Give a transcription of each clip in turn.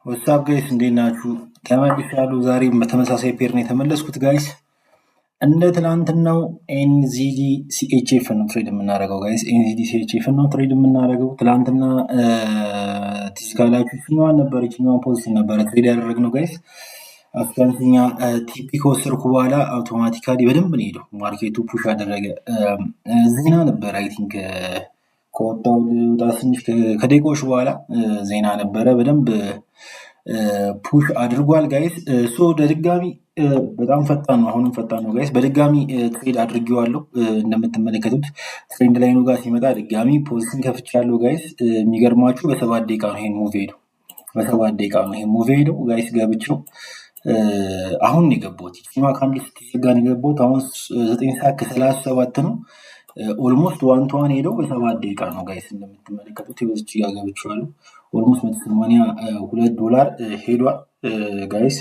ወሳብ ጋይስ እንዴት ናችሁ? ተመልሻለሁ። ዛሬም በተመሳሳይ ፔር ነው የተመለስኩት ጋይስ። እንደ ትናንትናው ኤንዚዲ ሲኤችኤፍ ነው ትሬድ የምናደርገው ጋይስ። ኤንዚዲ ሲኤችኤፍ ነው ትሬድ የምናደርገው። ትናንትና ቲስካላችሁ ችኛዋን ነበር፣ ችኛዋን ፖዚሽን ነበረ ትሬድ ያደረግነው ጋይስ። አፍጋንኛ ቲፒ ከወሰድኩ በኋላ አውቶማቲካሊ በደንብ ነው ሄደው ማርኬቱ ፑሽ አደረገ። ዜና ነበር አይ ቲንክ ከወጣው ትንሽ ከደቂቃዎች በኋላ ዜና ነበረ በደንብ ፑሽ አድርጓል ጋይስ። ሶ ለድጋሚ በጣም ፈጣን ነው፣ አሁንም ፈጣን ነው ጋይስ። በድጋሚ ትሬድ አድርጌዋለሁ። እንደምትመለከቱት ትሬንድ ላይኑ ጋር ሲመጣ ድጋሚ ፖዚሽን ከፍቻለሁ ጋይስ። የሚገርማችሁ በ7 ደቂቃ ነው ይሄን ሙቭ ሄደው፣ በ7 ደቂቃ ነው ይሄን ሙቭ ሄደው ጋይስ። ገብቼው አሁን ነው የገባሁት። ይችማ ካንድል ስትዘጋ ነው የገባሁት። አሁን 9 ሰዓት ከ37 ነው። ኦልሞስት ዋን ቱ ዋን ሄደው በ7 ደቂቃ ነው ጋይስ። እንደምትመለከቱት ይወዝጭ ያገብቻለሁ። ኦልሞስት $182 ሄዷል ጋይስ።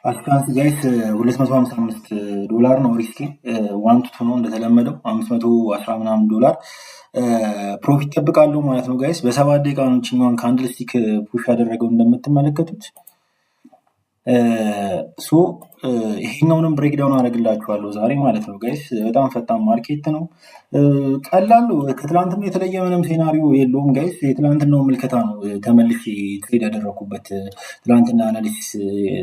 አስካንስ ጋይስ $255 ነው ሪስኬ። ዋን ቱ ነው እንደተለመደው $510 ምናምን ፕሮፊት ጠብቃለሁ ማለት ነው ጋይስ። በ7 ደቂቃ ነው ችኛዋን ካንድል ስቲክ ፑሽ ያደረገው እንደምትመለከቱት። ሶ ይሄኛውንም ብሬክዳውን አደርግላችኋለሁ ዛሬ ማለት ነው ጋይስ። በጣም ፈጣን ማርኬት ነው፣ ቀላሉ ከትላንትና የተለየ ምንም ሴናሪዮ የለውም ጋይስ። የትላንትናው ምልከታ ነው ተመልሼ ትሬድ ያደረኩበት። ትላንትና አናሊሲስ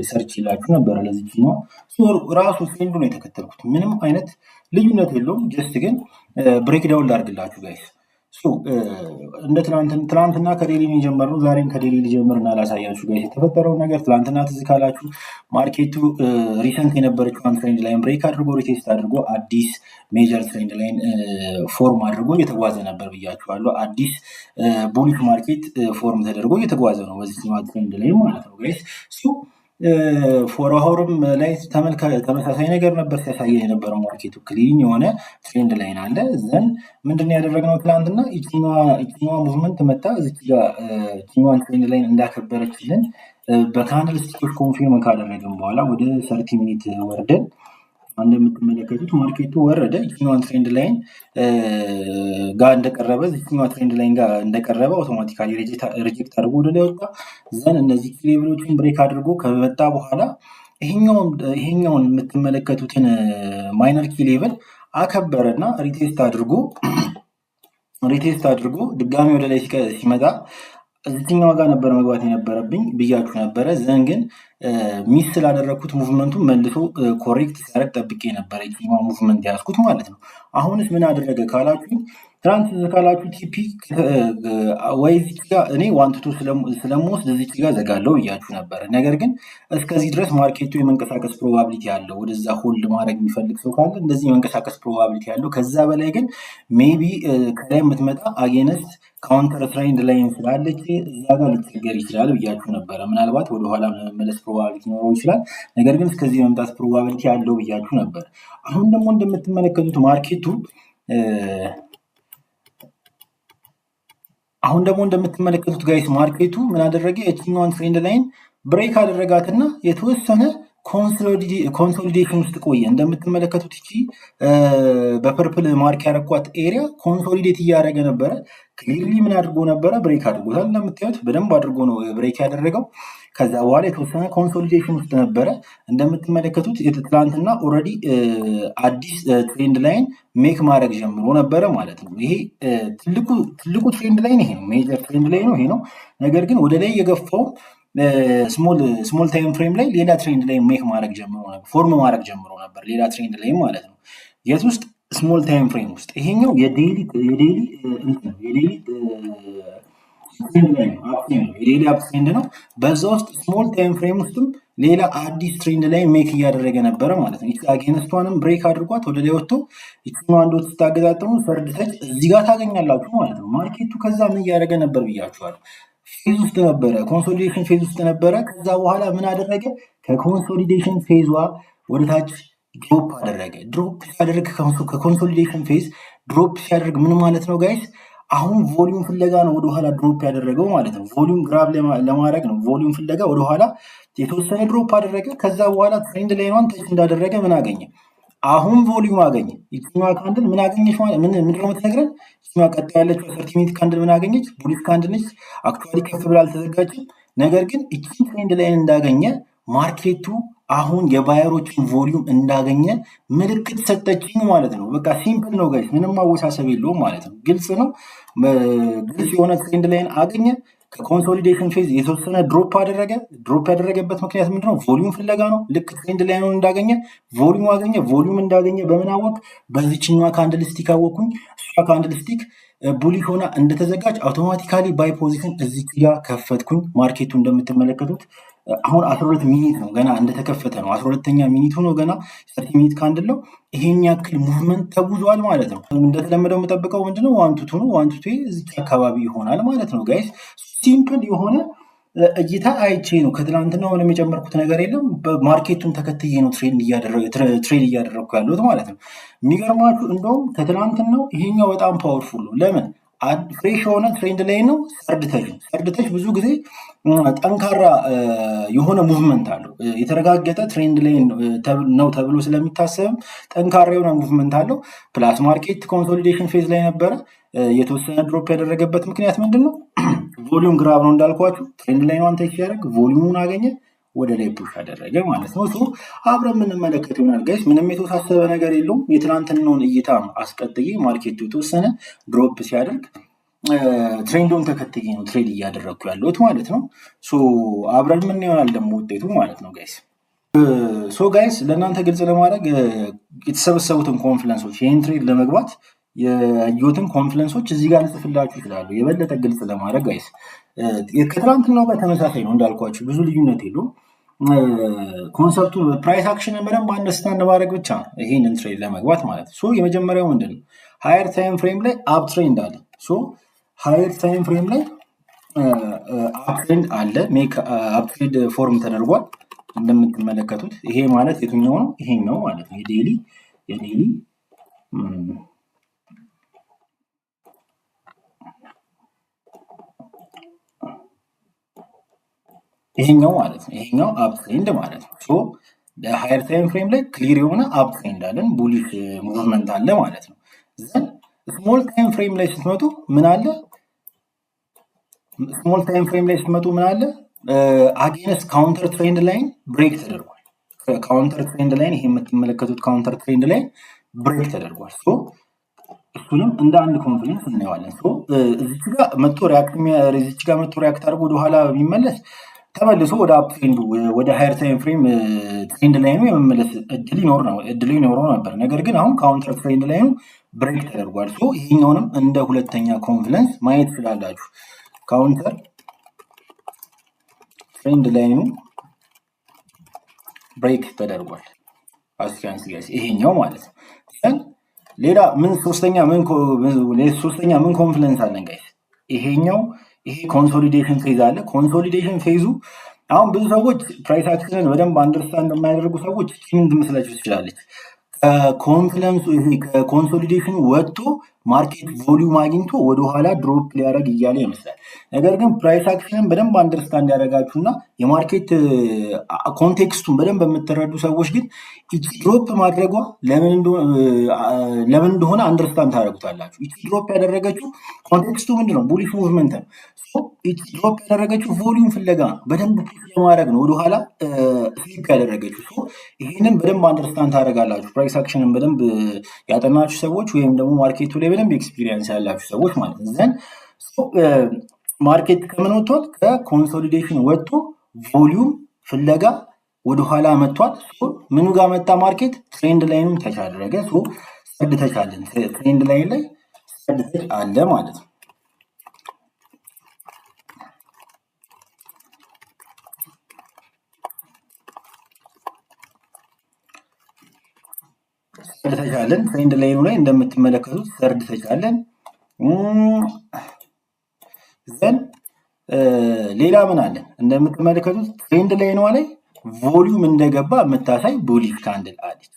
ሰርች ይላችሁ ነበረ ለዚህ ነው ራሱ ትሬንዱ ነው የተከተልኩት። ምንም አይነት ልዩነት የለውም። ጀስት ግን ብሬክዳውን ላድርግላችሁ ጋይስ። እንደ ትላንትና ከዴሊ የጀመርነው ዛሬም ከዴሊ ሊጀምርና ላሳያችሁ ጋይስ የተፈጠረውን ነገር። ትላንትና ትዝ ካላችሁ ማርኬቱ ሪሰንት የነበረችውን ትሬንድ ላይን ብሬክ አድርጎ ሪቴስት አድርጎ አዲስ ሜጀር ትሬንድ ላይን ፎርም አድርጎ እየተጓዘ ነበር ብያችኋለሁ። አዲስ ቡሊሽ ማርኬት ፎርም ተደርጎ እየተጓዘ ነው በዚህ ትሬንድ ላይ ማለት ነው ጋይስ። ፎርሃውርም ላይ ተመሳሳይ ነገር ነበር ሲያሳየን የነበረው። ማርኬቱ ክሊን የሆነ ትሬንድ ላይን አለ። ዘን ምንድን ያደረግነው ትላንትና ይችኛዋ ሙቭመንት መጣ እዚች ጋር ይችኛዋን ትሬንድ ላይን እንዳከበረችልን በካንድል ስቲኮች ኮንፊርም ካደረግን በኋላ ወደ 30 ሚኒት ወርደን እንደምትመለከቱት ማርኬቱ ወረደ። ይችኛዋን ትሬንድ ላይን ጋር እንደቀረበ ይችኛዋ ትሬንድ ላይን ጋር እንደቀረበ አውቶማቲካሊ ሪጀክት አድርጎ ወደ ላይ ወጣ። ዘን እነዚህ ሌቭሎችን ብሬክ አድርጎ ከመጣ በኋላ ይሄኛውን የምትመለከቱትን ማይነር ኪ ሌቭል አከበረና ሪቴስት አድርጎ ድጋሚ ወደ ላይ ሲመጣ እዚህኛው ጋር ነበር መግባት የነበረብኝ ብያችሁ ነበረ። ዘን ግን ሚስ ስላደረግኩት ሙቭመንቱን መልሶ ኮሬክት ሲያደርግ ጠብቄ ነበረ የትኛው ሙቭመንት ያዝኩት ማለት ነው። አሁንስ ምን አደረገ ካላችሁ ትናንት ካላችሁ ቲፒ ወይ እዚህ ጋር እኔ ዋንትቶ ስለምወስድ እዚህ ጋር ዘጋለው እያችሁ ነበረ። ነገር ግን እስከዚህ ድረስ ማርኬቱ የመንቀሳቀስ ፕሮባቢሊቲ ያለው ወደዛ ሆልድ ማድረግ የሚፈልግ ሰው ካለ እንደዚህ የመንቀሳቀስ ፕሮባቢሊቲ ያለው። ከዛ በላይ ግን ሜቢ ከላይ የምትመጣ አጌነስት ካውንተር ትሬንድ ላይን ስላለች እዛ ጋር ሊቸገር ይችላል ብያችሁ ነበረ። ምናልባት ወደኋላ መመለስ ፕሮባቢሊቲ ኖረው ይችላል። ነገር ግን እስከዚህ መምጣት ፕሮባቢሊቲ ያለው ብያችሁ ነበር። አሁን ደግሞ እንደምትመለከቱት ጋይስ ማርኬቱ ምን አደረገ? የትኛዋን ትሬንድ ላይን ብሬክ አደረጋትና የተወሰነ ኮንሶሊዴሽን ውስጥ ቆየ። እንደምትመለከቱት እቺ በፐርፕል ማርክ ያረኳት ኤሪያ ኮንሶሊዴት እያደረገ ነበረ። ክሊርሊ ምን አድርጎ ነበረ? ብሬክ አድርጎታል። እንደምታዩት በደንብ አድርጎ ነው ብሬክ ያደረገው። ከዛ በኋላ የተወሰነ ኮንሶሊዴሽን ውስጥ ነበረ። እንደምትመለከቱት ትላንትና ኦልሬዲ አዲስ ትሬንድ ላይን ሜክ ማድረግ ጀምሮ ነበረ ማለት ነው። ይሄ ትልቁ ትሬንድ ላይን ይሄ ነው፣ ሜጀር ትሬንድ ላይ ነው ይሄ ነው። ነገር ግን ወደ ላይ የገፋው ስሞል ታይም ፍሬም ላይ ሌላ ትሬንድ ላይ ሜክ ማድረግ ጀምሮ ነበር፣ ፎርም ማድረግ ጀምሮ ነበር ሌላ ትሬንድ ላይ ማለት ነው። የት ውስጥ? ስሞል ታይም ፍሬም ውስጥ። ይሄኛው የዴይሊ አፕ ትሬንድ ነው። በዛ ውስጥ ስሞል ታይም ፍሬም ውስጥም ሌላ አዲስ ትሬንድ ላይ ሜክ እያደረገ ነበረ ማለት ነው። አጌንስቷንም ብሬክ አድርጓት ወደ ላይ ወጥቶ ይችኛው አንድ ወጥ ስታገጣጥሙ ሰርድ ሰጭ እዚህ ጋር ታገኛላችሁ ማለት ነው። ማርኬቱ ከዛ ምን እያደረገ ነበር ብያችኋለሁ። ፌዝ ውስጥ ነበረ፣ ኮንሶሊዴሽን ፌዝ ውስጥ ነበረ። ከዛ በኋላ ምን አደረገ? ከኮንሶሊዴሽን ፌዟ ወደታች ድሮፕ አደረገ። ድሮፕ ሲያደርግ ከኮንሶሊዴሽን ፌዝ ድሮፕ ሲያደርግ ምን ማለት ነው ጋይስ? አሁን ቮሊዩም ፍለጋ ነው ወደኋላ ድሮፕ ያደረገው ማለት ነው። ቮሊዩም ግራብ ለማድረግ ነው። ቮሊዩም ፍለጋ ወደኋላ የተወሰነ ድሮፕ አደረገ። ከዛ በኋላ ትሬንድ ላይኗን ተች እንዳደረገ ምን አገኘ? አሁን ቮሊዩም አገኘ። ይችኛዋ ካንድል ምን አገኘች ማለት ምንድነው የምትነግረን? ይችኛዋ ቀጣይ ያለችው 30 ሚኒት ካንድል ምን አገኘች? ቡሊሽ ካንድል ነች። አክቹዋሊ ከፍ ብላ አልተዘጋችም። ነገር ግን እቺን ትሬንድ ላይን እንዳገኘ ማርኬቱ አሁን የባየሮችን ቮሊዩም እንዳገኘ ምልክት ሰጠችኝ ማለት ነው። በቃ ሲምፕል ነው ጋይስ፣ ምንም ማወሳሰብ የለውም ማለት ነው። ግልጽ ነው። ግልጽ የሆነ ትሬንድ ላይን አገኘ። ከኮንሶሊዴሽን ፌዝ የተወሰነ ድሮፕ አደረገ። ድሮፕ ያደረገበት ምክንያት ምንድነው? ቮሊዩም ፍለጋ ነው። ልክ ትሬንድ ላይኑን እንዳገኘ ቮሊዩም አገኘ። ቮሊዩም እንዳገኘ በምን አወቅ? በዚችኛዋ ካንድል ስቲክ አወቅኩኝ። እሷ ካንድል ስቲክ ቡሊሽ ሆና እንደተዘጋጅ አውቶማቲካሊ ባይ ፖዚሽን እዚህ ጋ ከፈትኩኝ። ማርኬቱ እንደምትመለከቱት አሁን 12 ሚኒት ነው ገና እንደተከፈተ ነው። 12ኛ ሚኒቱ ነው ገና 30 ሚኒት ካንድል ነው። ይሄን ያክል ሙቭመንት ተጉዟል ማለት ነው። እንደተለመደው የምጠብቀው ምንድነው? ዋንቱቱ ነው። ዋንቱቱ እዚህ አካባቢ ይሆናል ማለት ነው ጋይስ። ሲምፕል የሆነ እይታ አይቼ ነው። ከትላንትና ምንም የጨመርኩት ነገር የለም። ማርኬቱን ተከትዬ ነው ትሬድ እያደረግኩ ያለሁት ማለት ነው። የሚገርማችሁ እንደውም ከትላንትናው ይሄኛው በጣም ፓወርፉል ነው። ለምን? ፍሬሽ የሆነ ትሬንድ ላይ ነው። ሰርድተች ብዙ ጊዜ ጠንካራ የሆነ ሙቭመንት አለው። የተረጋገጠ ትሬንድ ላይ ነው ተብሎ ስለሚታሰብም ጠንካራ የሆነ ሙቭመንት አለው። ፕላስ ማርኬት ኮንሶሊዴሽን ፌዝ ላይ ነበረ። የተወሰነ ድሮፕ ያደረገበት ምክንያት ምንድን ነው? ቮሊዩም ግራብ ነው እንዳልኳችሁ። ትሬንድ ላይ ዋን ታች ሲያደርግ ቮሊዩሙን አገኘ፣ ወደ ላይ ፑሽ አደረገ ማለት ነው። አብረን የምንመለከት ይሆናል ጋይስ። ምንም የተወሳሰበ ነገር የለውም። የትናንትናውን እይታ አስቀጥዬ ማርኬቱ የተወሰነ ድሮፕ ሲያደርግ ትሬንዱን ተከትዬ ነው ትሬድ እያደረግኩ ያለሁት ማለት ነው። አብረን ምን ይሆናል ደግሞ ውጤቱ ማለት ነው ጋይስ። ጋይስ ለእናንተ ግልጽ ለማድረግ የተሰበሰቡትን ኮንፍለንሶች ይህን ትሬድ ለመግባት የዩትን ኮንፍለንሶች እዚህ ጋር ልጽፍላችሁ ይችላሉ፣ የበለጠ ግልጽ ለማድረግ ጋይስ። ከትናንትናው ጋር ተመሳሳይ ነው እንዳልኳችሁ፣ ብዙ ልዩነት የለውም። ኮንሰፕቱ ፕራይስ አክሽንን በደንብ አንደርስታንድ ማድረግ ብቻ ነው ይሄንን ትሬድ ለመግባት ማለት ነው። የመጀመሪያው ምንድን ነው? ሃየር ታይም ፍሬም ላይ አፕ ትሬንድ አለ። ሃየር ታይም ፍሬም ላይ አፕ ትሬንድ አለ። ሜክ አፕ ትሬንድ ፎርም ተደርጓል እንደምትመለከቱት። ይሄ ማለት የትኛው ነው? ይሄኛው ማለት ነው። የዴይሊ ይሄኛው ማለት ነው። ይሄኛው አፕ ትሬንድ ማለት ነው። ሃየር ታይም ፍሬም ላይ ክሊር የሆነ አፕ ትሬንድ አለን፣ ቡሊሽ ሙቭመንት አለ ማለት ነው። ዘን ስሞል ታይም ፍሬም ላይ ስትመጡ ምን አለ? ስሞል ታይም ፍሬም ላይ ስትመጡ ምን አለ? አጌንስት ካውንተር ትሬንድ ላይን ብሬክ ተደርጓል። ካውንተር ትሬንድ ላይን ይሄ የምትመለከቱት ካውንተር ትሬንድ ላይን ብሬክ ተደርጓል። እሱንም እንደ አንድ ኮንፍለንስ እናየዋለን። እዚች ጋር መጥቶ ሪያክት አድርጎ ወደኋላ ቢመለስ ተመልሶ ወደ አፕ ትሬንዱ ወደ ሃየር ታይም ፍሬም ትሬንድ ላይኑ የመመለስ እድል ይኖረው ነበር። ነገር ግን አሁን ካውንተር ትሬንድ ላይኑ ብሬክ ተደርጓል። ይሄኛውንም እንደ ሁለተኛ ኮንፍለንስ ማየት ትችላላችሁ። ካውንተር ትሬንድ ላይኑ ብሬክ ተደርጓል። አስካንስ ጋይስ ይሄኛው ማለት ነው። ሌላ ሶስተኛ ምን ኮንፍለንስ አለን ጋይስ? ይሄ ኮንሶሊዴሽን ፌዝ አለ። ኮንሶሊዴሽን ፌዙ አሁን ብዙ ሰዎች ፕራይስ አክሽንን በደንብ አንደርስታንድ የማያደርጉ ሰዎች ምን ትመስላችሁ ትችላለች? ከኮንሶሊዴሽኑ ወጥቶ ማርኬት ቮሊዩም አግኝቶ ወደኋላ ድሮፕ ሊያደርግ እያለ ይመስላል። ነገር ግን ፕራይስ አክሽንን በደንብ አንደርስታንድ ያደረጋችሁና የማርኬት ኮንቴክስቱን በደንብ የምትረዱ ሰዎች ግን ድሮፕ ማድረጓ ለምን እንደሆነ አንደርስታንድ ታደርጉታላችሁ። ድሮፕ ያደረገችው ኮንቴክስቱ ምንድነው? ቡሊሽ ሙቭመንት ነው። ድሮፕ ያደረገችው ቮሊዩም ፍለጋ ነው። በደንብ ለማድረግ ነው ወደኋላ ስሊፕ ያደረገችው። ይህንን በደንብ አንደርስታንድ ታደርጋላችሁ። ፕራይስ አክሽንን በደንብ ያጠናችሁ ሰዎች ወይም ደግሞ ማርኬቱ ላይ በደንብ ኤክስፒሪየንስ ያላችሁ ሰዎች ማለት ነው። ዘን ማርኬት ከምን ወጥቷል? ከኮንሶሊዴሽን ወጥቶ ቮሊዩም ፍለጋ ወደኋላ መጥቷል። ምኑ ጋር መጣ? ማርኬት ትሬንድ ላይኑም ተች አደረገ። ሰርድ ተች አለን። ትሬንድ ላይን ላይ ሰርድ ተች አለ ማለት ነው። ሰርድ ተች አለን። ትሬንድ ላይኑ ላይ እንደምትመለከቱት ሰርድ ተች አለን። ዘን ሌላ ምን አለን? እንደምትመለከቱት ትሬንድ ላይኗ ላይ ቮሊዩም እንደገባ የምታሳይ ቡሊሽ ካንድል አለች።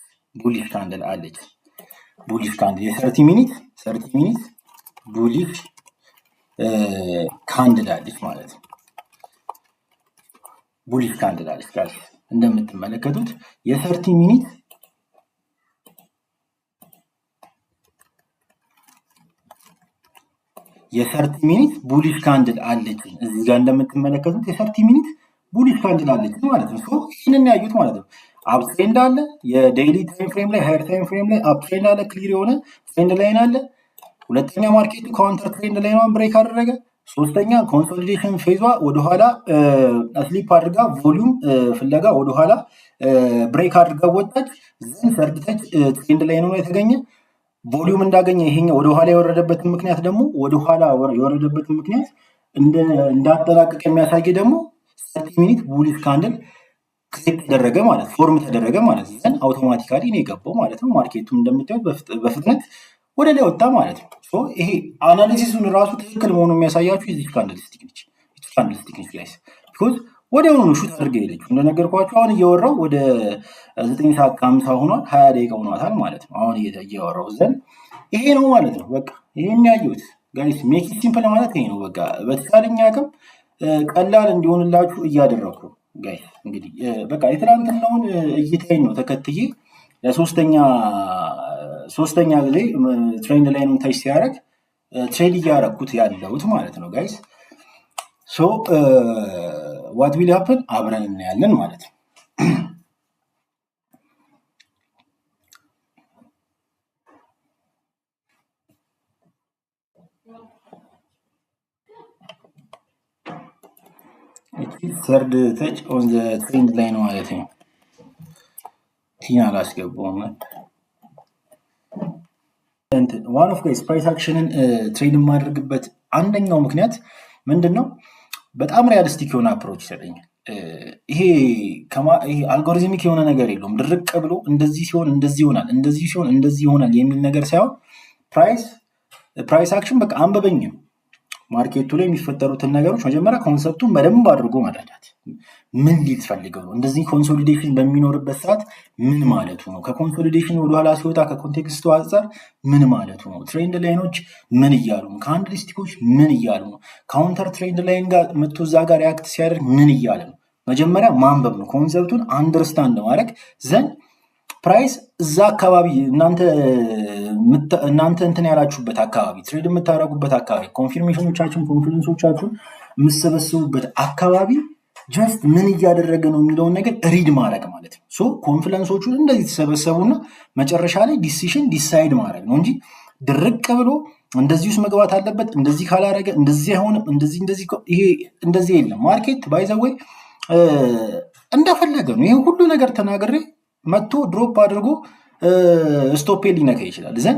ቡሊሽ ካንድል የ30 ሚኒት ቡሊሽ ካንድል አለች ማለት ነው። ቡሊሽ ካንድል አለች ጋር እንደምትመለከቱት የ30 ሚኒት የ30 ሚኒት ቡሊሽ ካንድል አለችን። እዚህ ጋር እንደምትመለከቱት የ30 ሚኒት ቡሊሽ ካንድል አለችን ማለት ነው። ይህንን ያዩት ማለት ነው። አፕትሬንድ አለ፣ የዴይሊ ታይም ፍሬም ላይ ሃየር ታይም ፍሬም ላይ አፕትሬንድ አለ፣ ክሊር የሆነ ትሬንድ ላይን አለ። ሁለተኛ ማርኬቱ ካውንተር ትሬንድ ላይኗን ብሬክ አደረገ። ሶስተኛ ኮንሶሊዴሽን ፌዟ ወደኋላ ስሊፕ አድርጋ ቮሊዩም ፍለጋ ወደኋላ ብሬክ አድርጋ ወጣች። ዘን ሰርድ ተች ትሬንድ ላይኑ ላይ የተገኘ ቮሊዩም እንዳገኘ ይሄኛው ወደኋላ የወረደበትን ምክንያት ደግሞ ወደኋላ የወረደበትን ምክንያት እንዳጠናቀቅ የሚያሳይ ደግሞ 30 ሚኒት ቡሊሽ ካንድል ክሬት ተደረገ ማለት ፎርም ተደረገ ማለት ዘን አውቶማቲካሊ ነው የገባው ማለት ነው። ማርኬቱም እንደምታዩት በፍጥነት ወደ ላይ ወጣ ማለት ነው። ይሄ አናሊሲሱን ራሱ ትክክል መሆኑ የሚያሳያችሁ የዚህ ካንድልስቲክ ነች። ካንድልስቲክ ነች ጋይስ ቢኮዝ ወዲያውኑ ሹት አድርገ ሄደችው። እንደነገርኳችሁ አሁን እየወራው ወደ 9 ሰዓት ከ50 ሆኗል። 20 ደቂቃ ሆኗታል ማለት ነው። አሁን እየወራው ዘንድ ይሄ ነው ማለት ነው። በቃ ይሄን ያዩት ጋይስ ሜክ ኢት ሲምፕል ማለት ይሄ ነው። በቃ በተቻለኝ አቅም ቀላል እንዲሆንላችሁ እያደረኩ ጋይስ እንግዲህ በቃ የትናንትናውን እይታዬን ነው ተከትዬ ሶስተኛ ጊዜ ትሬንድ ላይኑን ታች ሲያደርግ ትሬድ እያደረኩት ያለሁት ማለት ነው ጋይስ። ዋት ዊል ሃፕን አብረን እናያለን ማለት ነው። ሰርድ ተች ኦን ዘ ትሬንድ ላይን ማለት ነው። ቲና አላስገባውም። ዋን ኦፍ ጋይስ ፕራይስ አክሽንን ትሬድ የማደርግበት አንደኛው ምክንያት ምንድን ነው? በጣም ሪያሊስቲክ የሆነ አፕሮች ይሰጠኛል። ይሄ አልጎሪዝሚክ የሆነ ነገር የለውም። ድርቅ ብሎ እንደዚህ ሲሆን እንደዚህ ይሆናል፣ እንደዚህ ሲሆን እንደዚህ ይሆናል የሚል ነገር ሳይሆን ፕራይስ አክሽን በቃ አንበበኝ ነው። ማርኬቱ ላይ የሚፈጠሩትን ነገሮች መጀመሪያ ኮንሰፕቱን በደንብ አድርጎ መረዳት። ምን ሊል ፈልገው ነው? እንደዚህ ኮንሶሊዴሽን በሚኖርበት ሰዓት ምን ማለቱ ነው? ከኮንሶሊዴሽን ወደኋላ ሲወጣ ከኮንቴክስቱ አንጻር ምን ማለቱ ነው? ትሬንድ ላይኖች ምን እያሉ ነው? ካንድልስቲኮች ምን እያሉ ነው? ካውንተር ትሬንድ ላይን ጋር መጥቶ እዛ ጋር ሪያክት ሲያደርግ ምን እያለ ነው? መጀመሪያ ማንበብ ነው፣ ኮንሰፕቱን አንደርስታንድ ማድረግ ዘንድ ፕራይስ እዛ አካባቢ እናንተ እንትን ያላችሁበት አካባቢ ትሬድ የምታደርጉበት አካባቢ ኮንፊርሜሽኖቻችሁን ኮንፊደንሶቻችሁን የምሰበስቡበት አካባቢ ጀስት ምን እያደረገ ነው የሚለውን ነገር ሪድ ማድረግ ማለት ነው። ኮንፊደንሶቹን እንደዚህ ተሰበሰቡና መጨረሻ ላይ ዲሲሽን ዲሳይድ ማድረግ ነው እንጂ ድርቅ ብሎ እንደዚህ ውስጥ መግባት አለበት፣ እንደዚህ ካላረገ እንደዚህ አይሆንም፣ እንደዚህ የለም። ማርኬት ባይዘወይ እንደፈለገ ነው። ይህ ሁሉ ነገር ተናግሬ መጥቶ ድሮፕ አድርጎ ስቶፔ ሊነካ ይችላል። ዘን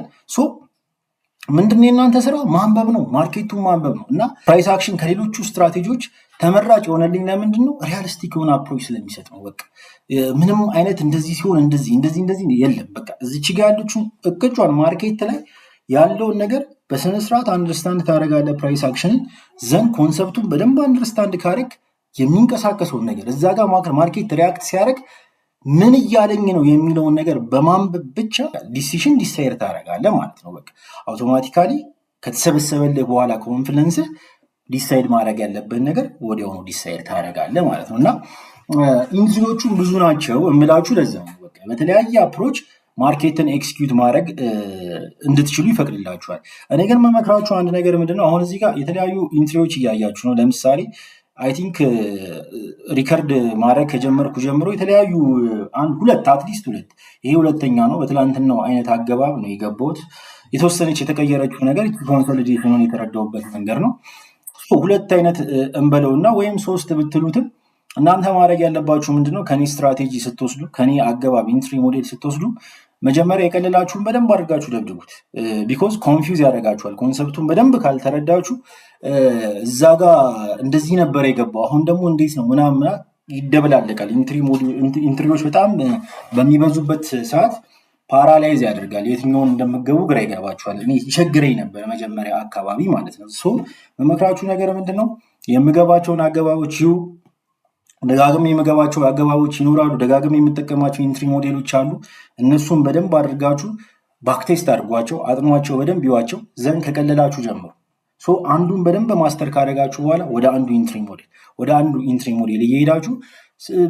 ምንድነው የእናንተ ስራ? ማንበብ ነው፣ ማርኬቱን ማንበብ ነው። እና ፕራይስ አክሽን ከሌሎቹ ስትራቴጂዎች ተመራጭ የሆነልኝ ለምንድን ነው? ሪያሊስቲክ የሆነ አፕሮች ስለሚሰጥ ነው። በቃ ምንም አይነት እንደዚህ ሲሆን እንደዚህ የለም። በቃ እዚች ጋ ያለችው እቅጯን ማርኬት ላይ ያለውን ነገር በስነስርዓት አንደርስታንድ ታደርጋለህ ፕራይስ አክሽንን። ዘን ኮንሰፕቱን በደንብ አንደርስታንድ ካደረግ የሚንቀሳቀሰውን ነገር እዛ ጋር ማርኬት ሪያክት ሲያደርግ ምን እያለኝ ነው የሚለውን ነገር በማንበብ ብቻ ዲሲሽን ዲሳይድ ታደርጋለህ ማለት ነው። በቃ አውቶማቲካሊ ከተሰበሰበልህ በኋላ ኮንፊደንስህ ዲሳይድ ማድረግ ያለብህን ነገር ወዲያውኑ ዲሳይድ ታደርጋለህ ማለት ነው። እና ኢንትሪዎቹ ብዙ ናቸው እምላችሁ ለዛ ነው። በቃ በተለያየ አፕሮች ማርኬትን ኤክስኪዩት ማድረግ እንድትችሉ ይፈቅድላችኋል። እኔ ግን መመክራችሁ አንድ ነገር ምንድነው፣ አሁን እዚህ ጋር የተለያዩ ኢንትሪዎች እያያችሁ ነው። ለምሳሌ አይ ቲንክ ሪከርድ ማድረግ ከጀመርኩ ጀምሮ የተለያዩ አትሊስት ሁለት፣ ይሄ ሁለተኛ ነው። በትላንትናው አይነት አገባብ ነው የገባሁት። የተወሰነች የተቀየረችው ነገር ኮንሶሊዴሽኑን የተረዳሁበት መንገድ ነው። ሁለት አይነት እንበለውና ወይም ሶስት ብትሉትም እናንተ ማድረግ ያለባችሁ ምንድነው፣ ከኔ ስትራቴጂ ስትወስዱ፣ ከኔ አገባብ ኢንትሪ ሞዴል ስትወስዱ መጀመሪያ የቀለላችሁን በደንብ አድርጋችሁ ደብድቡት። ቢኮዝ ኮንፊውዝ ያደርጋችኋል። ኮንሰፕቱን በደንብ ካልተረዳችሁ እዛ ጋር እንደዚህ ነበር የገባው አሁን ደግሞ እንዴት ነው ምናምን ይደበላለቃል። ኢንትሪዎች በጣም በሚበዙበት ሰዓት ፓራላይዝ ያደርጋል። የትኛውን እንደምገቡ ግራ ይገባችኋል። እኔ ይቸግረኝ ነበር መጀመሪያ አካባቢ ማለት ነው። መመክራችሁ ነገር ምንድን ነው፣ የምገባቸውን አገባቦች ደጋግም የምገባቸው አገባቦች ይኖራሉ። ደጋግም የምጠቀማቸው ኢንትሪ ሞዴሎች አሉ። እነሱን በደንብ አድርጋችሁ ባክቴስት አድርጓቸው፣ አጥኗቸው፣ በደንብ ይዋቸው። ዘንድ ከቀለላችሁ ጀምሩ። አንዱን በደንብ ማስተር ካደረጋችሁ በኋላ ወደ አንዱ ኢንትሪ ሞዴል እየሄዳችሁ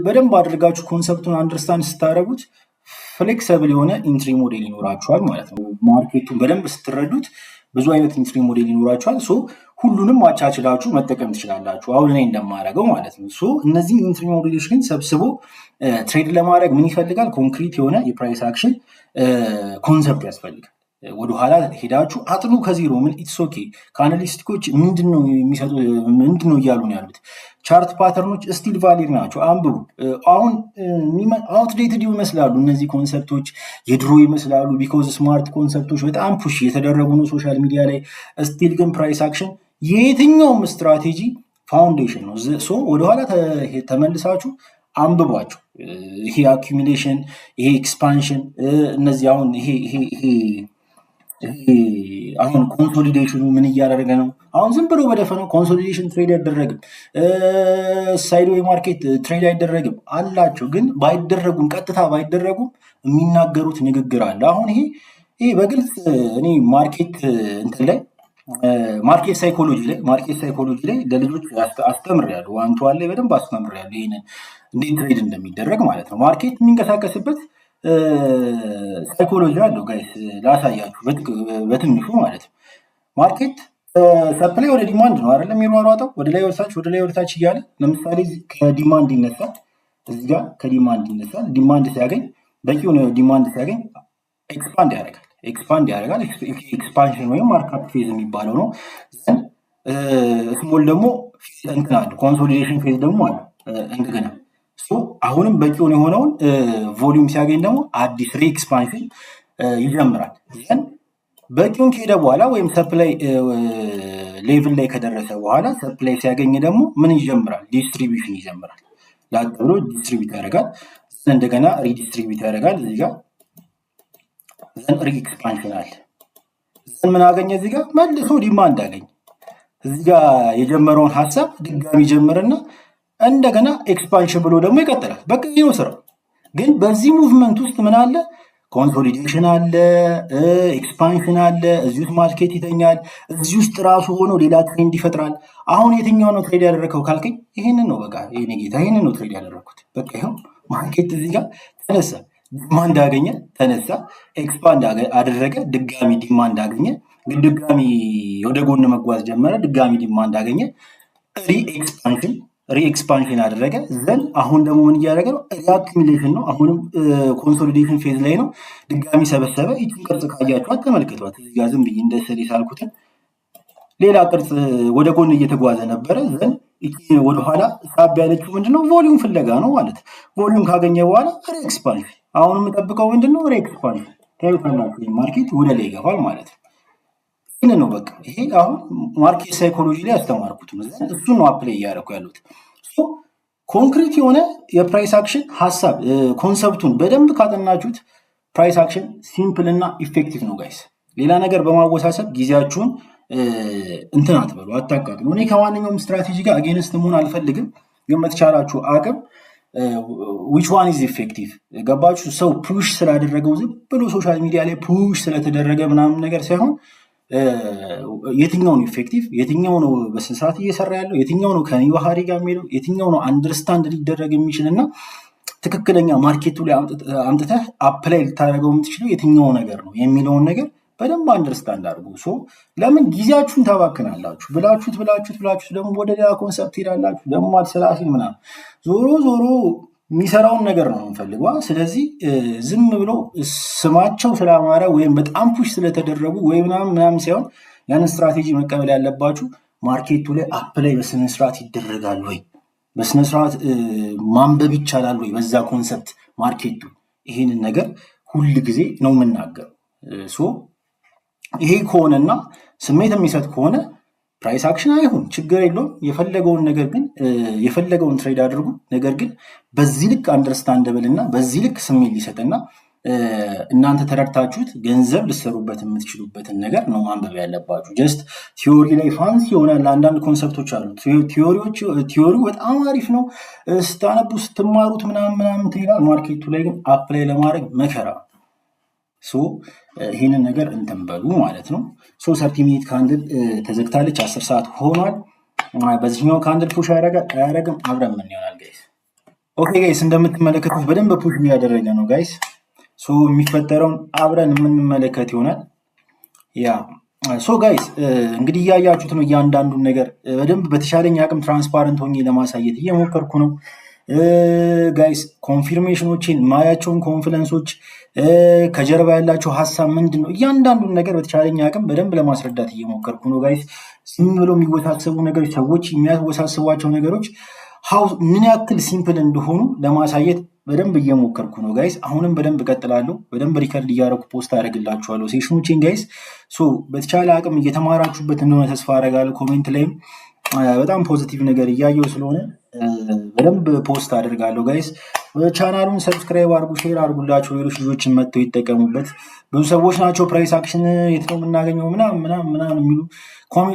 በደንብ አድርጋችሁ ኮንሰፕቱን አንደርስታንድ ስታደርጉት ፍሌክሰብል የሆነ ኢንትሪ ሞዴል ይኖራችኋል ማለት ነው። ማርኬቱን በደንብ ስትረዱት ብዙ አይነት ኢንትሪ ሞዴል ይኖራችኋል። ሶ ሁሉንም አቻችላችሁ መጠቀም ትችላላችሁ፣ አሁን እኔ እንደማደርገው ማለት ነው። ሶ እነዚህ ኢንትሪ ሞዴሎች ግን ሰብስቦ ትሬድ ለማድረግ ምን ይፈልጋል? ኮንክሪት የሆነ የፕራይስ አክሽን ኮንሰፕት ያስፈልጋል። ወደኋላ ሄዳችሁ አጥኑ ከዜሮ። ምን ኢትስ ኦኬ። ከአናሊስቲኮች ምንድነው የሚሰጡ ምንድነው እያሉ ነው ያሉት? ቻርት ፓተርኖች ስቲል ቫሊድ ናቸው፣ አንብቡ። አሁን አውትዴትድ ይመስላሉ እነዚህ ኮንሰፕቶች፣ የድሮ ይመስላሉ። ቢኮዝ ስማርት ኮንሰፕቶች በጣም ፑሽ የተደረጉ ነው ሶሻል ሚዲያ ላይ። ስቲል ግን ፕራይስ አክሽን የየትኛውም ስትራቴጂ ፋውንዴሽን ነው። ሶ ወደኋላ ተመልሳችሁ አንብቧቸው። ይሄ አኪሚሌሽን፣ ይሄ ኤክስፓንሽን፣ እነዚህ አሁን አሁን ኮንሶሊዴሽኑ ምን እያደረገ ነው? አሁን ዝም ብሎ በደፈነው ኮንሶሊዴሽን ትሬድ አይደረግም፣ ሳይድዌይ ማርኬት ትሬድ አይደረግም አላቸው። ግን ባይደረጉም ቀጥታ ባይደረጉም የሚናገሩት ንግግር አለ። አሁን ይሄ በግልጽ እኔ ማርኬት እንትን ላይ ማርኬት ሳይኮሎጂ ላይ ለልጆች አስተምሬያለሁ። ዋንቷን ላይ በደንብ አስተምሬያለሁ። ይሄንን እንዴት ትሬድ እንደሚደረግ ማለት ነው። ማርኬት የሚንቀሳቀስበት ሳይኮሎጂ አለው ጋይስ፣ ላሳያችሁ በትንሹ ማለት ነው። ማርኬት ሰፕላይ ወደ ዲማንድ ነው አይደለም የሚሯሯጠው፣ ወደ ላይ ወደታች እያለ። ለምሳሌ ከዲማንድ ይነሳል፣ እዚህ ጋር ከዲማንድ ይነሳል። ዲማንድ ሲያገኝ በቂ የሆነ ዲማንድ ሲያገኝ ኤክስፓንድ ያደርጋል። ኤክስፓንሽን ወይም ማርካፕ ፌዝ የሚባለው ነው። ስሞል ደግሞ እንትን አለ፣ ኮንሶሊዴሽን ፌዝ ደግሞ አለ እንደገና። አሁንም በቂውን የሆነውን ቮሊዩም ሲያገኝ ደግሞ አዲስ ሪኤክስፓንሽን ይጀምራል። ይህን በቂውን ከሄደ በኋላ ወይም ሰፕላይ ሌቭል ላይ ከደረሰ በኋላ ሰፕላይ ሲያገኝ ደግሞ ምን ይጀምራል? ዲስትሪቢዩሽን ይጀምራል። ላጥ ብሎ ዲስትሪቢዩት ያደርጋል። እንደገና ሪዲስትሪቢዩት ያደርጋል። እዚህ ጋር ዘን ሪኤክስፓንሽን አለ። ዘን ምን አገኘ? እዚህ ጋር መልሶ ዲማንድ አገኘ። እዚህ ጋር የጀመረውን ሀሳብ ድጋሚ ጀምርና እንደገና ኤክስፓንሽን ብሎ ደግሞ ይቀጥላል። በቃ ይሄ ነው ስራው። ግን በዚህ ሙቭመንት ውስጥ ምን አለ? ኮንሶሊዴሽን አለ፣ ኤክስፓንሽን አለ። እዚህ ውስጥ ማርኬት ይተኛል። እዚህ ውስጥ ራሱ ሆኖ ሌላ ትሬንድ ይፈጥራል። አሁን የትኛው ነው ትሬድ ያደረከው ካልከኝ ይሄንን ነው። በቃ ይሄኔ ጌታ ይሄንን ነው ትሬድ ያደረኩት። በቃ ይሄው ማርኬት እዚህ ጋር ተነሳ፣ ዲማንድ አገኘ፣ ተነሳ፣ ኤክስፓንድ አደረገ፣ ድጋሚ ዲማንድ አገኘ፣ ድጋሚ ወደ ጎን መጓዝ ጀመረ፣ ድጋሚ ዲማንድ አገኘ፣ ሪኤክስፓንሽን አደረገ። ዘን አሁን ደግሞ ምን እያደረገ ነው? ሪአክሚሌሽን ነው። አሁንም ኮንሶሊዴሽን ፌዝ ላይ ነው። ድጋሚ ሰበሰበ። ይችን ቅርጽ ካያችኋት ተመልክቷት። እዚህ ጋር ዝም ብዬ እንደ ስዕል ሳልኩትን ሌላ ቅርጽ ወደ ጎን እየተጓዘ ነበረ። ዘን ወደኋላ ሳብ ያለችው ምንድነው? ቮሊዩም ፍለጋ ነው ማለት። ቮሊዩም ካገኘ በኋላ ሪኤክስፓንሽን። አሁን የምጠብቀው ምንድነው? ሪኤክስፓንሽን። ታዩታላችሁ፣ ማርኬት ወደ ላይ ይገባል ማለት ነው። ይህን ነው በቃ። ይሄ አሁን ማርኬት ሳይኮሎጂ ላይ ያስተማርኩት ነው። እሱን ነው አፕላይ እያደረኩ ያሉት። ኮንክሪት የሆነ የፕራይስ አክሽን ሀሳብ ኮንሰፕቱን በደንብ ካጠናችሁት ፕራይስ አክሽን ሲምፕል እና ኢፌክቲቭ ነው ጋይስ። ሌላ ነገር በማወሳሰብ ጊዜያችሁን እንትን አትበሉ፣ አታቃጥሉ። እኔ ከማንኛውም ስትራቴጂ ጋር አጌንስት መሆን አልፈልግም፣ ግን በተቻላችሁ አቅም ዊች ዋን ኢዝ ኢፌክቲቭ ገባችሁ? ሰው ፑሽ ስላደረገው ዝም ብሎ ሶሻል ሚዲያ ላይ ፑሽ ስለተደረገ ምናምን ነገር ሳይሆን የትኛው ነው ኢፌክቲቭ፣ የትኛው ነው በስንት እየሰራ ያለው፣ የትኛው ነው ከኔ ባህሪ ጋር የሚሄደው፣ የትኛው ነው አንደርስታንድ ሊደረግ የሚችል እና ትክክለኛ ማርኬቱ ላይ አምጥተህ አፕላይ ልታደርገው የምትችለው የትኛው ነገር ነው የሚለውን ነገር በደንብ አንደርስታንድ አድርጉ። ለምን ጊዜያችሁን ታባክናላችሁ? ብላችሁት ደግሞ ወደ ሌላ ኮንሰፕት ሄዳላችሁ። ደግሞ አልሰላሲል ምናምን ዞሮ የሚሰራውን ነገር ነው የምንፈልገው። ስለዚህ ዝም ብሎ ስማቸው ስላማረ ወይም በጣም ፑሽ ስለተደረጉ ወይ ምናምን ሳይሆን ያንን ስትራቴጂ መቀበል ያለባችሁ ማርኬቱ ላይ አፕላይ በስነስርዓት ይደረጋል ወይ፣ በስነስርዓት ማንበብ ይቻላል ወይ በዛ ኮንሰፕት ማርኬቱ። ይሄንን ነገር ሁል ጊዜ ነው የምናገረው። ይሄ ከሆነና ስሜት የሚሰጥ ከሆነ ፕራይስ አክሽን አይሁን ችግር የለውም። የፈለገውን ነገር ግን የፈለገውን ትሬድ አድርጉ። ነገር ግን በዚህ ልክ አንደርስታንደብል እና በዚህ ልክ ስሜት ሊሰጥና እናንተ ተረድታችሁት ገንዘብ ልሰሩበት የምትችሉበትን ነገር ነው ማንበብ ያለባችሁ። ጀስት ቲዮሪ ላይ ፋንሲ ይሆናል። አንዳንድ ኮንሰፕቶች አሉ። ቲዮሪው በጣም አሪፍ ነው ስታነቡ ስትማሩት ምናምን ትይላል። ማርኬቱ ላይ ግን አፕላይ ለማድረግ መከራ። ይህንን ነገር እንትን በሉ ማለት ነው። 30 ሚኒት ካንድል ተዘግታለች። 10 ሰዓት ሆኗል። በዚህኛው ካንድል ፑሽ አያደርግም። አብረን ምን ይሆናል ጋይስ? ኦኬ ጋይስ፣ እንደምትመለከቱት በደንብ ፑሽ እያደረገ ነው ጋይስ። የሚፈጠረውን አብረን የምንመለከት ይሆናል። ያ ሶ ጋይስ እንግዲህ እያያችሁት ነው። እያንዳንዱን ነገር በደንብ በተሻለኝ አቅም ትራንስፓረንት ሆኜ ለማሳየት እየሞከርኩ ነው። ጋይስ ኮንፊርሜሽኖችን ማያቸውን ኮንፊደንሶች ከጀርባ ያላቸው ሀሳብ ምንድን ነው፣ እያንዳንዱን ነገር በተቻለኝ አቅም በደንብ ለማስረዳት እየሞከርኩ ነው ጋይስ። ዝም ብሎ የሚወሳሰቡ ነገሮች፣ ሰዎች የሚያወሳስቧቸው ነገሮች ምን ያክል ሲምፕል እንደሆኑ ለማሳየት በደንብ እየሞከርኩ ነው ጋይስ። አሁንም በደንብ እቀጥላለሁ። በደንብ ሪከርድ እያደረኩ ፖስት አደርግላችኋለሁ ሴሽኖችን ጋይስ። በተቻለ አቅም እየተማራችሁበት እንደሆነ ተስፋ አደርጋለሁ። ኮሜንት ላይም በጣም ፖዚቲቭ ነገር እያየው ስለሆነ በደንብ ፖስት አደርጋለሁ ጋይስ። ቻናሉን ሰብስክራይብ አድርጉ፣ ሼር አድርጉላቸው፣ ሌሎች ልጆችን መጥተው ይጠቀሙበት። ብዙ ሰዎች ናቸው ፕራይስ አክሽን የት ነው የምናገኘው ምናምን የሚሉ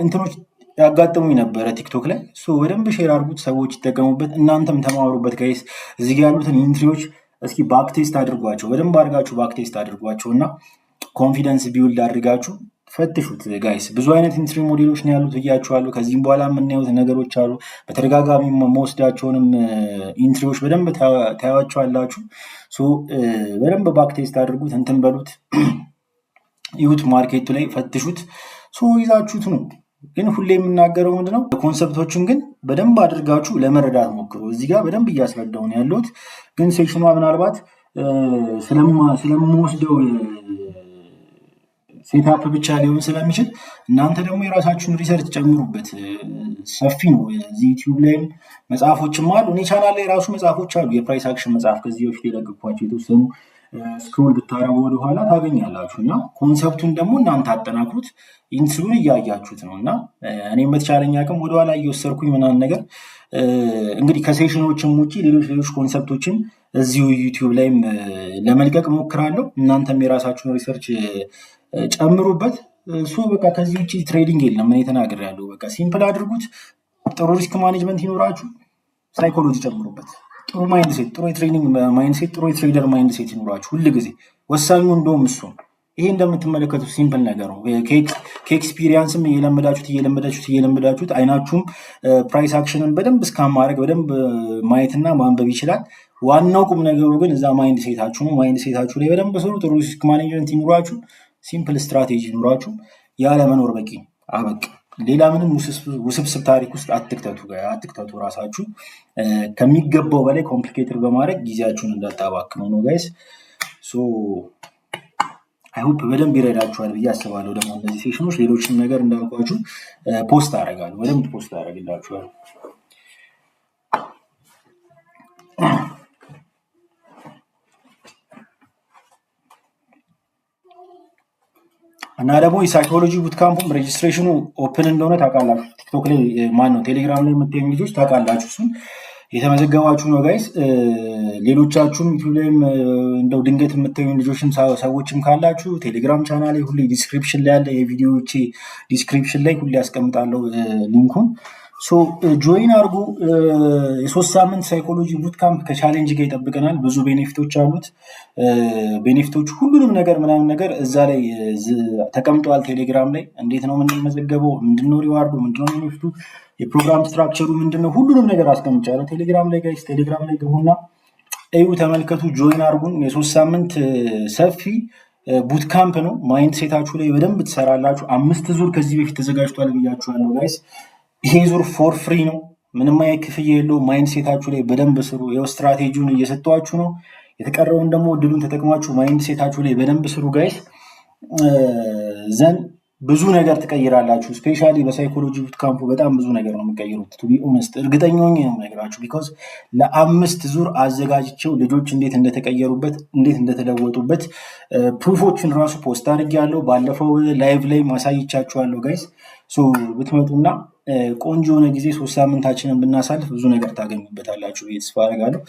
እንትኖች ያጋጥሙኝ ነበረ ቲክቶክ ላይ። በደንብ ሼር አድርጉት፣ ሰዎች ይጠቀሙበት፣ እናንተም ተማሩበት ጋይስ። እዚህ ጋ ያሉትን ኢንትሪዎች እስኪ ባክቴስት አድርጓቸው፣ በደንብ አድርጋችሁ ባክቴስት አድርጓቸው እና ኮንፊደንስ ቢውልድ አድርጋችሁ ፈትሹት ጋይስ። ብዙ አይነት ኢንትሪ ሞዴሎች ነው ያሉት ብያችኋለሁ። ከዚህም በኋላ የምናየው ነገሮች አሉ። በተደጋጋሚ መወስዳቸውንም ኢንትሪዎች በደንብ ታያቸዋላችሁ። በደንብ ባክቴስት አድርጉት፣ እንትን በሉት፣ ይሁት ማርኬቱ ላይ ፈትሹት፣ ይዛችሁት ነው። ግን ሁሌ የምናገረው ምንድነው ኮንሰፕቶችን ግን በደንብ አድርጋችሁ ለመረዳት ሞክሩ። እዚህ ጋር በደንብ እያስረዳው ነው ያለሁት። ግን ሴሽኗ ምናልባት ስለምወስደው ሴታፕ ብቻ ሊሆን ስለሚችል እናንተ ደግሞ የራሳችሁን ሪሰርች ጨምሩበት። ሰፊ ነው። እዚህ ዩቲዩብ ላይም መጽሐፎችም አሉ። እኔ ቻናል ላይ ራሱ መጽሐፎች አሉ። የፕራይስ አክሽን መጽሐፍ ከዚህ በፊት የለቀኳቸው የተወሰኑ ስክሮል ብታረጉ ወደኋላ ታገኛላችሁ። እና ኮንሰፕቱን ደግሞ እናንተ አጠናክሩት። ኢንትሪውን እያያችሁት ነው እና እኔም በተቻለኝ አቅም ወደኋላ እየወሰድኩኝ ምናምን ነገር እንግዲህ ከሴሽኖችም ውጭ ሌሎች ኮንሰፕቶችን እዚሁ ዩቲዩብ ላይም ለመልቀቅ ሞክራለሁ። እናንተም የራሳችሁን ሪሰርች ጨምሩበት። በቃ ከዚህ ውጭ ትሬዲንግ የለም። እኔ ተናግሬያለሁ። በቃ ሲምፕል አድርጉት። ጥሩ ሪስክ ማኔጅመንት ይኖራችሁ፣ ሳይኮሎጂ ጨምሩበት። ጥሩ ማይንድ ሴት፣ ጥሩ የትሬኒንግ ማይንድ ሴት፣ ጥሩ የትሬደር ማይንድ ሴት ይኖራችሁ ሁል ጊዜ። ወሳኙ እንደውም እሱ ነው። ይሄ እንደምትመለከቱት ሲምፕል ነገር ነው። ከኤክስፒሪየንስም እየለመዳችሁት አይናችሁም ፕራይስ አክሽንን በደንብ እስካማድረግ በደንብ ማየትና ማንበብ ይችላል። ዋናው ቁም ነገሩ ግን እዛ ማይንድ ሴታችሁ ነው። ማይንድ ሴታችሁ ላይ በደንብ ስሩ። ጥሩ ሪስክ ማኔጅመንት ይኖራችሁ፣ ሲምፕል ስትራቴጂ ይኖራችሁ። ያለመኖር በቂ አበቅ። ሌላ ምንም ውስብስብ ታሪክ ውስጥ አትክተቱ። ራሳችሁ ከሚገባው በላይ ኮምፕሊኬትድ በማድረግ ጊዜያችሁን እንዳታባክኑ ነው ጋይስ። አይሆፕ በደንብ ይረዳችኋል ብዬ አስባለሁ። ደግሞ እነዚህ ሴሽኖች ሌሎችም ነገር እንዳልኳችሁ ፖስት አደርጋለሁ፣ በደንብ ፖስት አደርግላችኋል። እና ደግሞ የሳይኮሎጂ ቡትካምፑም ሬጅስትሬሽኑ ኦፕን እንደሆነ ታውቃላችሁ። ቲክቶክ ላይ ቴሌግራም ላይ የምትገኙ ልጆች ታውቃላችሁ። እሱን የተመዘገባችሁ ነው ጋይስ። ሌሎቻችሁም ዩቲዩብ ላይም እንደው ድንገት የምታዩ ልጆችም ሰዎችም ካላችሁ ቴሌግራም ቻናል ላይ ሁሌ ዲስክሪፕሽን ላይ ያለ የቪዲዮዎቼ ዲስክሪፕሽን ላይ ሁሌ ያስቀምጣለሁ ሊንኩን። ጆይን አድርጉ። የ3 ሳምንት ሳይኮሎጂ ቡት ካምፕ ከቻሌንጅ ጋር ይጠብቀናል። ብዙ ቤኔፊቶች አሉት። ቤኔፊቶች ሁሉንም ነገር ምናምን ነገር እዛ ላይ ተቀምጠዋል። ቴሌግራም ላይ እንዴት ነው የምንመዘገበው፣ ምንድነው ሪዋርዱ፣ ምንድነው ቤኔፊቱ፣ የፕሮግራም ስትራክቸሩ ምንድነው፣ ሁሉንም ነገር አስቀምጫለሁ ቴሌግራም ላይ ጋይስ። ቴሌግራም ላይ ግቡና እዩ፣ ተመልከቱ፣ ጆይን አድርጉን። የ3 ሳምንት ሰፊ ቡት ካምፕ ነው። ማይንድ ሴታችሁ ላይ በደንብ ትሰራላችሁ። 5 ዙር ከዚህ በፊት ተዘጋጅቷል ብያችኋለሁ ጋይስ። ይሄ ዙር ፎር ፍሪ ነው። ምንም አይነት ክፍያ የለውም። ማይንድ ሴታችሁ ላይ በደንብ ስሩ። ይኸው ስትራቴጂውን እየሰጠኋችሁ ነው። የተቀረውን ደግሞ እድሉን ተጠቅማችሁ ማይንድ ሴታችሁ ላይ በደንብ ስሩ ጋይስ። ዘን ብዙ ነገር ትቀይራላችሁ። ስፔሻሊ በሳይኮሎጂ ቡት ካምፑ በጣም ብዙ ነገር ነው የምቀይሩት። ቱ ቢ ኦነስት እርግጠኛ ሆኜ ነው የምነግራችሁ። ቢኮዝ ለ5 ዙር አዘጋጅቼው ልጆች እንዴት እንደተቀየሩበት እንዴት እንደተለወጡበት ፕሩፎችን ራሱ ፖስት አድርጌያለሁ። ባለፈው ላይቭ ላይ ማሳይቻችኋለሁ ጋይስ። ብትመጡና ቆንጆ የሆነ ጊዜ 3 ሳምንታችንን ብናሳልፍ ብዙ ነገር ታገኙበታላችሁ ብዬ ተስፋ አደርጋለሁ።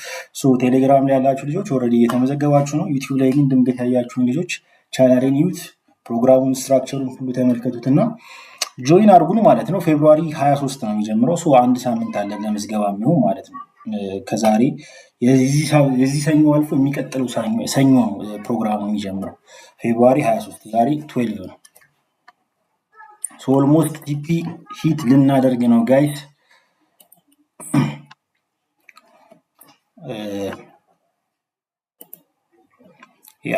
ቴሌግራም ላይ ያላችሁ ልጆች ኦልሬዲ እየተመዘገባችሁ ነው። ዩቲዩብ ላይ ግን ድንገት ያያችሁን ልጆች ቻናሌን ዩት ፕሮግራሙን ስትራክቸሩን ሁሉ ተመልከቱትና ጆይን አድርጉን ማለት ነው። ፌብሩዋሪ 23 ነው የሚጀምረው። 1 ሳምንት አለን ለምዝገባ የሚሆን ማለት ነው። ከዛሬ የዚህ ሰኞ አልፎ የሚቀጥለው ሰኞ ነው ፕሮግራሙ የሚጀምረው። ፌብሩዋሪ 23 ዛሬ 12 ነው። ኦልሞስት ቲፒ ሂት ልናደርግ ነው ጋይስ። ያ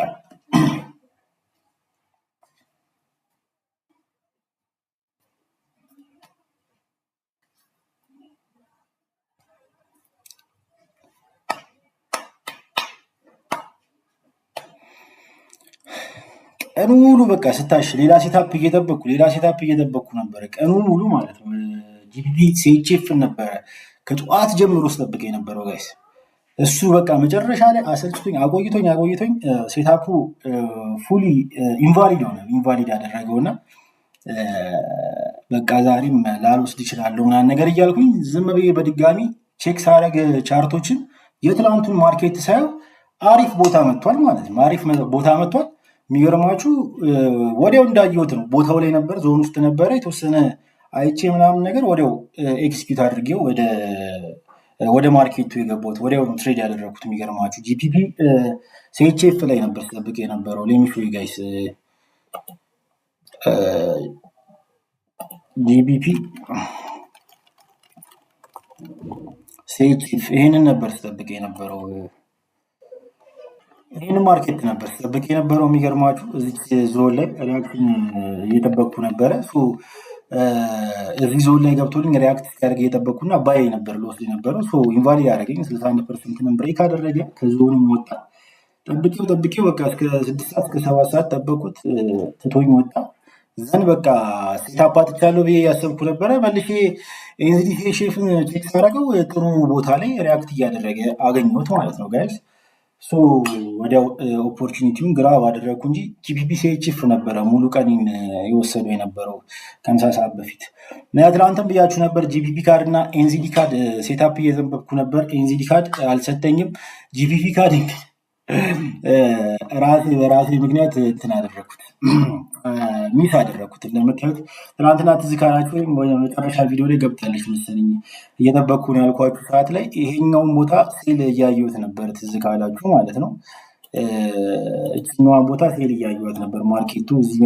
ቀኑ ሙሉ በቃ ስታሽ ሌላ ሴታፕ እየጠበቅኩ ነበረ። ቀኑ ሙሉ ማለት ነው። ጂፒፒ ሲኤችኤፍን ነበረ ከጠዋት ጀምሮ ስጠብቅ የነበረው ጋይስ። እሱ በቃ መጨረሻ ላይ አሰልችቶኝ አቆይቶኝ ሴታፑ ፉሊ ኢንቫሊድ ሆነ። ኢንቫሊድ ያደረገውና በቃ ዛሬም ላልወስድ እችላለሁ ምናምን ነገር እያልኩኝ ዝም ብዬ በድጋሚ ቼክ ሳረግ ቻርቶችን የትላንቱን ማርኬት ሳየው አሪፍ ቦታ መጥቷል ማለት ነው። አሪፍ ቦታ መጥቷል። የሚገርማችሁ ወዲያው እንዳየሁት ነው። ቦታው ላይ ነበር፣ ዞን ውስጥ ነበረ። የተወሰነ አይቼ ምናምን ነገር ወዲያው ኤክስኪዩት አድርጌው ወደ ማርኬቱ የገባሁት ወዲያው ትሬድ ያደረኩት። የሚገርማችሁ ጂፒፒ ሲኤችኤፍ ላይ ነበር ስጠብቅ የነበረው። ሌሚሹ ጋይስ ጂፒፒ ሲኤችኤፍ ይሄንን ነበር ስጠብቅ የነበረው። ይህን ማርኬት ነበር ስጠብቅ የነበረው። የሚገርማችሁ እዚህ ዞን ላይ ሪያክሽን እየጠበቅኩ ነበረ። እዚህ ዞን ላይ ገብቶልኝ ሪያክት ሲያደርግ እየጠበቅኩና ባይ ነበር ልወስድ የነበረው። ኢንቫሊድ ያደረገኝ 61% ብሬክ አደረገ። ከዞንም ወጣ። ጠብቄው በቃ እስከ 6 ሰዓት እስከ 7 ሰዓት ጠበቁት፣ ትቶኝ ወጣ። ዘን በቃ ሴታፕ አጥቻለሁ ብዬ ያሰብኩ ነበረ። መልሼ ኤንዚዲ ሼፍን ቼክ ሳደርገው ጥሩ ቦታ ላይ ሪያክት እያደረገ አገኘሁት ማለት ነው ጋይስ። ወዲያው ኦፖርቹኒቲውን ግራ ባደረግኩ እንጂ ጂፒፒ ሲኤችኤፍ ነበረ ሙሉ ቀን የወሰዱ የነበረው ከምሳ ሰዓት በፊት። ትናንትም ብያችሁ ነበር ጂፒፒ ካርድ እና ኤንዚዲ ካርድ ሴታፕ እየዘንበብኩ ነበር። ኤንዚዲ ካርድ አልሰጠኝም። ጂፒፒ ካርድ በራሴ ምክንያት እንትን አደረግኩት፣ ሚስ አደረግኩት። እንደምታዩት ትናንትና ትዝ ካላችሁ ወይም መጨረሻ ቪዲዮ ላይ ገብታለች መሰለኝ እየጠበቅኩ ነው ያልኳችሁ ሰዓት ላይ ይሄኛውን ቦታ ሴል እያየሁት ነበር። ትዝ ካላችሁ ማለት ነው። እችኛዋን ቦታ ሴል እያየሁት ነበር። ማርኬቱ እዚህ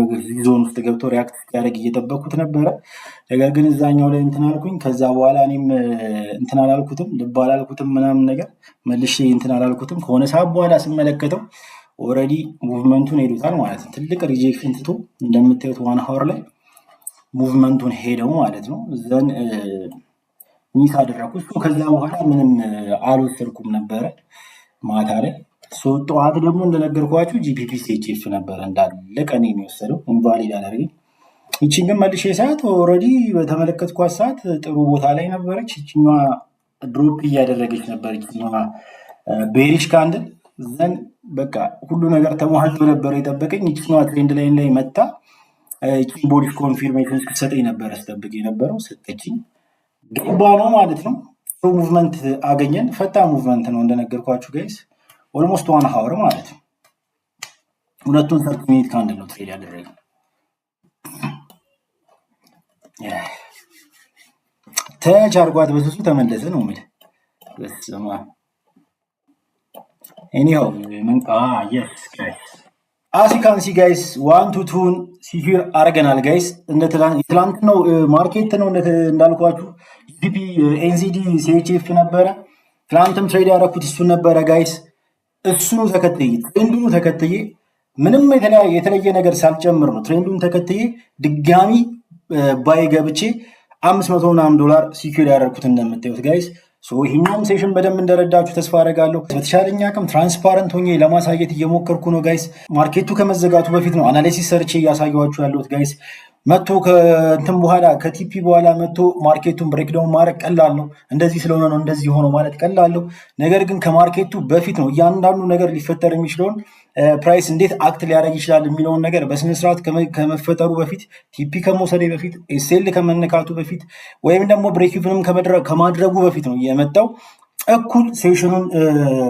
ዞን ውስጥ ገብቶ ሪያክት ሲያደርግ እየጠበቅኩት ነበረ። ነገር ግን እዛኛው ላይ እንትን አልኩኝ። ከዛ በኋላ እኔም እንትን አላልኩትም፣ ልብ አላልኩትም ምናምን ነገር መልሼ እንትን አላልኩትም። ከሆነ ሰዓት በኋላ ስመለከተው ኦልሬዲ ሙቭመንቱን ሄዱታል ማለት ነው። ትልቅ ሪጀክሽን ትቶ እንደምታዩት 1 ሀወር ላይ ሙቭመንቱን ሄደው ማለት ነው። ዘን ሚስ አደረኩት። ከዛ በኋላ ምንም አልወሰድኩም ነበረ ማታ ላይ። ጠዋት ደግሞ እንደነገርኳችሁ ጂፒፒ ሲኤችኤፍ ነበረ እንዳለ ቀን የሚወሰደው ኢንቫሊድ አደረገኝ። ይቺን ግን መልሼ ሰዓት ኦልሬዲ በተመለከትኳት ሰዓት ጥሩ ቦታ ላይ ነበረች። ይችኛዋ ድሮፕ እያደረገች ነበር፣ ይችኛዋ ቤሪሽ ካንድል። ዘን በቃ ሁሉ ነገር ተሟልቶ ነበረ የጠበቀኝ። ይችኛዋ ትሬንድ ላይን ላይ መታ ይቺን ቦዲሽ ኮንፊርሜሽን ስትሰጠኝ ነበረ ስጠብቅ የነበረው። ሰጠችኝ፣ ገባ ነው ማለት ነው። ሙቭመንት አገኘን። ፈጣ ሙቭመንት ነው እንደነገርኳችሁ ጋይስ። ኦልሞስት 1 ሀወር ማለት ነው። ሁለቱን 30 ሚኒት ካንድል ነው ትሬድ ያደረገው። ተች አርጓት በስሱ ተመለሰ ነው የምልህ። በስመ አብ ኤኒሃው መንቃ የስ ጋይስ አሲካንሲ ጋይስ 1 to 2 ሲኪር አርገናል ጋይስ። ትላንት ነው ማርኬት ነው እንዳልኳችሁ ጂፒፒ ኤንዚዲ ሲኤችኤፍ ነበረ። ትላንትም ትሬድ ያደረኩት እሱን ነበረ ጋይስ። እሱኑ ተከትዬ ትሬንዱን ተከትዬ ምንም የተለየ ነገር ሳልጨምር ነው ትሬንዱን ተከትዬ ድጋሚ ባይ ገብቼ $500 ምናምን ሲኪር ያደረኩት እንደምታዩት ጋይስ። ይህኛውም ሴሽን በደንብ እንደረዳችሁ ተስፋ አደርጋለሁ። በተሻለኝ አቅም ትራንስፓረንት ሆኜ ለማሳየት እየሞከርኩ ነው ጋይስ። ማርኬቱ ከመዘጋቱ በፊት ነው አናሊሲስ ሰርቼ እያሳየኋችሁ ያለሁት ጋይስ። መጥቶ ከእንትን በኋላ ከቲፒ በኋላ መጥቶ ማርኬቱን ብሬክዳውን ማድረግ ቀላል ነው። እንደዚህ ስለሆነ ነው እንደዚህ ሆኖ ማለት ቀላል ነው። ነገር ግን ከማርኬቱ በፊት ነው እያንዳንዱ ነገር ሊፈጠር የሚችለውን ፕራይስ እንዴት አክት ሊያደርግ ይችላል የሚለውን ነገር በስነስርዓት ከመፈጠሩ በፊት ቲፒ ከመውሰዴ በፊት ኤስኤል ከመነካቱ በፊት ወይም ደግሞ ብሬክኢቭንም ከማድረጉ በፊት ነው የመጣው። እኩል ሴሽኑን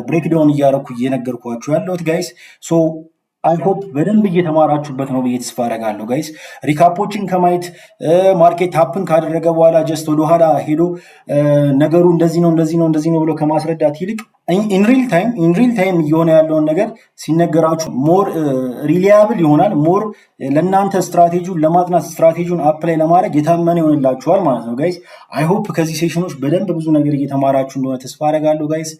ብሬክዳውን እያደረኩ እየነገርኳችሁ ያለሁት ጋይስ። አይሆፕ በደንብ እየተማራችሁበት ነው ብዬ ተስፋ አደርጋለሁ ጋይስ። ሪካፖችን ከማየት ማርኬት ሀፕን ካደረገ በኋላ ጀስት ወደኋላ ሄዶ ነገሩ እንደዚህ ነው ብሎ ከማስረዳት ይልቅ ኢንሪል ታይም እየሆነ ያለውን ነገር ሲነገራችሁ ሞር ሪሊያብል ይሆናል። ሞር ለእናንተ ስትራቴጂውን ለማጥናት ስትራቴጂውን አፕላይ ለማድረግ የታመነ ይሆንላችኋል ማለት ነው ጋይስ። አይሆፕ ከዚህ ሴሽኖች በደንብ ብዙ ነገር እየተማራችሁ እንደሆነ ተስፋ አደርጋለሁ ጋይስ።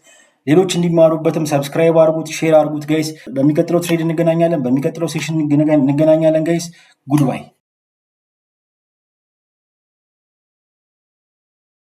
ሌሎች እንዲማሩበትም ሰብስክራይብ አድርጉት፣ ሼር አድርጉት ጋይስ። በሚቀጥለው ትሬድ እንገናኛለን። በሚቀጥለው ሴሽን እንገናኛለን ጋይስ። ጉድባይ